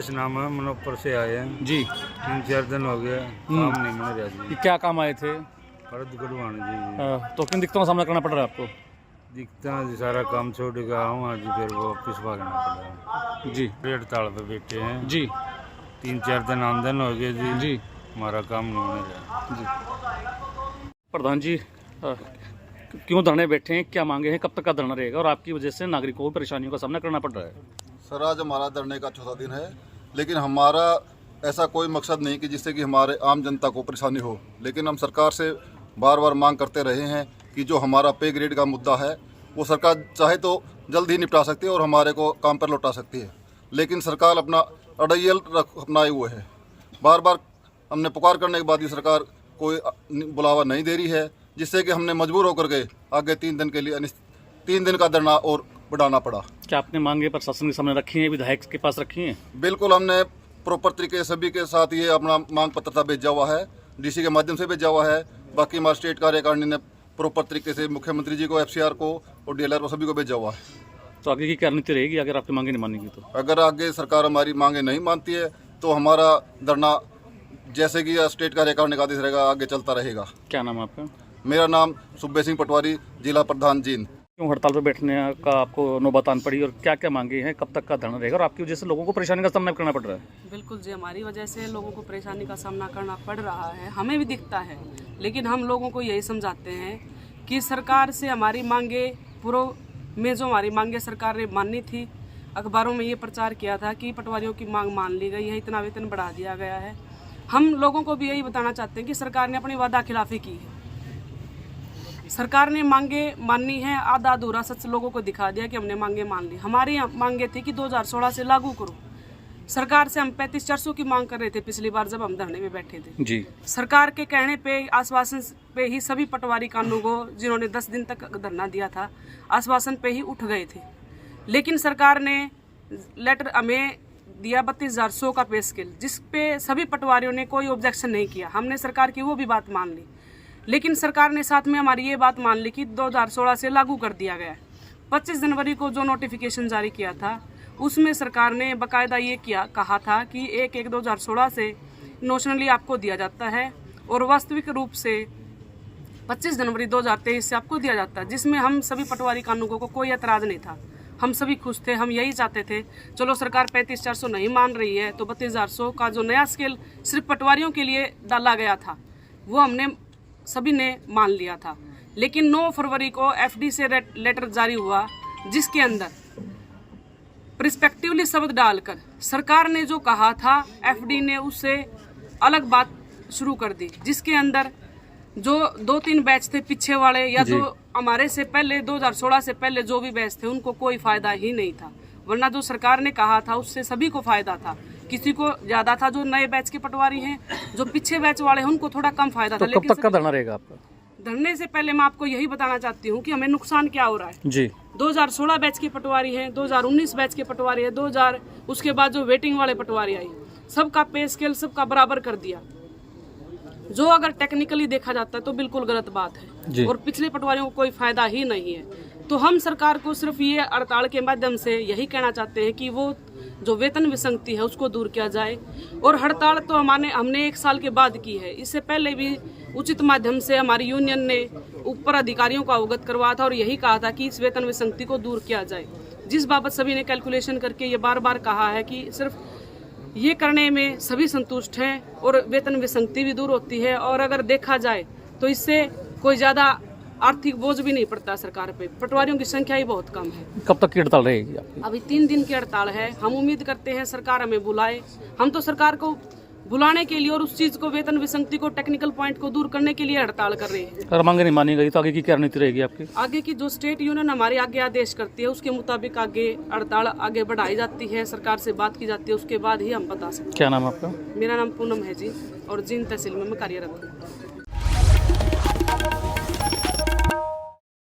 राजेश नाम है, मनोपर से आए हैं जी। 3-4 दिन हो गया, काम नहीं मिल रहा जी। ये क्या काम आए थे? फर्द कटवाने जी। तो किन दिक्कतों का सामना करना पड़ रहा है आपको? दिखता है जी, सारा काम छोड़ के आया हूँ आज, फिर वो ऑफिस भागना पड़ा जी हड़ताल पे बैठे हैं जी 3-4 दिन आमदन हो गए जी। जी हमारा काम नहीं मिल रहा जी। प्रधान जी, क्यों धरने बैठे हैं, क्या मांगे हैं, कब तक का धरना रहेगा और आपकी वजह से नागरिकों को परेशानियों का सामना करना पड़ रहा है? सर, आज हमारा धरने का चौथा दिन है, लेकिन हमारा ऐसा कोई मकसद नहीं कि जिससे कि हमारे आम जनता को परेशानी हो। लेकिन हम सरकार से बार बार मांग करते रहे हैं कि जो हमारा पे ग्रेड का मुद्दा है वो सरकार चाहे तो जल्द ही निपटा सकती है और हमारे को काम पर लौटा सकती है, लेकिन सरकार अपना अड़ैयल अपनाए हुए है। बार बार हमने पुकार करने के बाद भी सरकार कोई बुलावा नहीं दे रही है, जिससे कि हमने मजबूर होकर के आगे 3 दिन के लिए 3 दिन का धरना और बढ़ाना पड़ा। क्या आपने मांगे प्रशासन के सामने रखी हैं, विधायक के पास रखी हैं? बिल्कुल, हमने प्रॉपर तरीके सभी के साथ ये अपना मांग पत्र था भेजा हुआ है, डीसी के माध्यम से भेजा हुआ है। बाकी हमारे स्टेट कार्यकारिणी ने प्रॉपर तरीके से मुख्यमंत्री जी को, एफसीआर को और डीएलआर को सभी को भेजा हुआ है। तो आगे की क्या रणनीति रहेगी अगर आपकी मांगे नहीं मानेगी तो? अगर आगे सरकार हमारी मांगे नहीं मानती है तो हमारा धरना जैसे कि स्टेट कार्यकारिणी का आदेश रहेगा आगे चलता रहेगा। क्या नाम है आपका? मेरा नाम सुब्बे सिंह पटवारी, जिला प्रधान जींद। क्यों हड़ताल पर बैठने का आपको नौबत आन पड़ी और क्या क्या मांगे हैं, कब तक का धरना रहेगा और आपकी वजह से लोगों को परेशानी का सामना करना पड़ रहा है? बिल्कुल जी, हमारी वजह से लोगों को परेशानी का सामना करना पड़ रहा है, हमें भी दिखता है, लेकिन हम लोगों को यही समझाते हैं कि सरकार से हमारी मांगे पूर्व में जो हमारी मांगे सरकार ने मानी थी, अखबारों में ये प्रचार किया था कि पटवारियों की मांग मान ली गई है, इतना वेतन बढ़ा दिया गया है। हम लोगों को भी यही बताना चाहते हैं कि सरकार ने अपनी वादा खिलाफी की है। सरकार ने मांगे माननी है, आधा अधूरा सच लोगों को दिखा दिया कि हमने मांगे मान ली। हमारी मांगे थी कि 2016 से लागू करो। सरकार से हम 35-400 की मांग कर रहे थे पिछली बार जब हम धरने में बैठे थे जी। सरकार के कहने पे, आश्वासन पे ही सभी पटवारी कानूनों को जिन्होंने 10 दिन तक धरना दिया था, आश्वासन पे ही उठ गए थे। लेकिन सरकार ने लेटर हमें दिया 32,100 का पे स्केल, जिस पे सभी पटवारियों ने कोई ऑब्जेक्शन नहीं किया। हमने सरकार की वो भी बात मान ली, लेकिन सरकार ने साथ में हमारी ये बात मान ली कि 2016 से लागू कर दिया गया। 25 जनवरी को जो नोटिफिकेशन जारी किया था उसमें सरकार ने बाकायदा ये कहा था कि 1/1/2016 से नोशनली आपको दिया जाता है और वास्तविक रूप से 25 जनवरी 2023 से आपको दिया जाता है, जिसमें हम सभी पटवारी कानूनों को कोई एतराज़ नहीं था। हम सभी खुश थे, हम यही चाहते थे चलो सरकार 35,400 नहीं मान रही है तो 32,100 का जो नया स्केल सिर्फ पटवारियों के लिए डाला गया था वो हमने सभी ने मान लिया था। लेकिन 9 फरवरी को एफडी से लेटर जारी हुआ, जिसके अंदर प्रिस्पेक्टिवली शब्द डालकर सरकार ने जो कहा था एफडी ने उससे अलग बात शुरू कर दी, जिसके अंदर जो 2-3 बैच थे पीछे वाले या जो हमारे से पहले 2016 से पहले जो भी बैच थे उनको कोई फायदा ही नहीं था, वरना जो सरकार ने कहा था उससे सभी को फायदा था। किसी को ज्यादा था, जो नए बैच के पटवारी हैं, जो पीछे बैच वाले हैं उनको थोड़ा कम फायदा था। तो कब तक का धरना रहेगा आपका? धरने से पहले मैं आपको यही बताना चाहती हूँ कि हमें नुकसान क्या हो रहा है जी। 2016 बैच के पटवारी हैं, 2019 बैच के पटवारी है, 2000 उसके बाद जो वेटिंग वाले पटवारी आई, सबका पे स्केल सबका बराबर कर दिया, जो अगर टेक्निकली देखा जाता है तो बिल्कुल गलत बात है और पिछले पटवारियों को कोई फायदा ही नहीं है। तो हम सरकार को सिर्फ ये हड़ताल के माध्यम से यही कहना चाहते हैं कि वो जो वेतन विसंगति है उसको दूर किया जाए। और हड़ताल तो हमने 1 साल के बाद की है, इससे पहले भी उचित माध्यम से हमारी यूनियन ने ऊपर अधिकारियों को अवगत करवाया था और यही कहा था कि इस वेतन विसंगति को दूर किया जाए, जिस बाबत सभी ने कैलकुलेशन करके ये बार बार कहा है कि सिर्फ ये करने में सभी संतुष्ट हैं और वेतन विसंगति भी दूर होती है। और अगर देखा जाए तो इससे कोई ज़्यादा आर्थिक बोझ भी नहीं पड़ता सरकार पे, पटवारियों की संख्या ही बहुत कम है। कब तक की हड़ताल रहेगी आपकी? अभी 3 दिन की हड़ताल है। हम उम्मीद करते हैं सरकार हमें बुलाए। हम तो सरकार को बुलाने के लिए और उस चीज को, वेतन विसंगति को, टेक्निकल पॉइंट को दूर करने के लिए हड़ताल कर रहे हैं। अगर मांगे नहीं मानी गई तो आगे की क्या रणनीति रहेगी आपकी? आगे की जो स्टेट यूनियन हमारे आगे आदेश करती है उसके मुताबिक आगे हड़ताल आगे बढ़ाई जाती है, सरकार से बात की जाती है, उसके बाद ही हम बता सकते हैं। क्या नाम आपका? मेरा नाम पूनम है जी और जींद तहसील में मैं कार्यरत हूँ।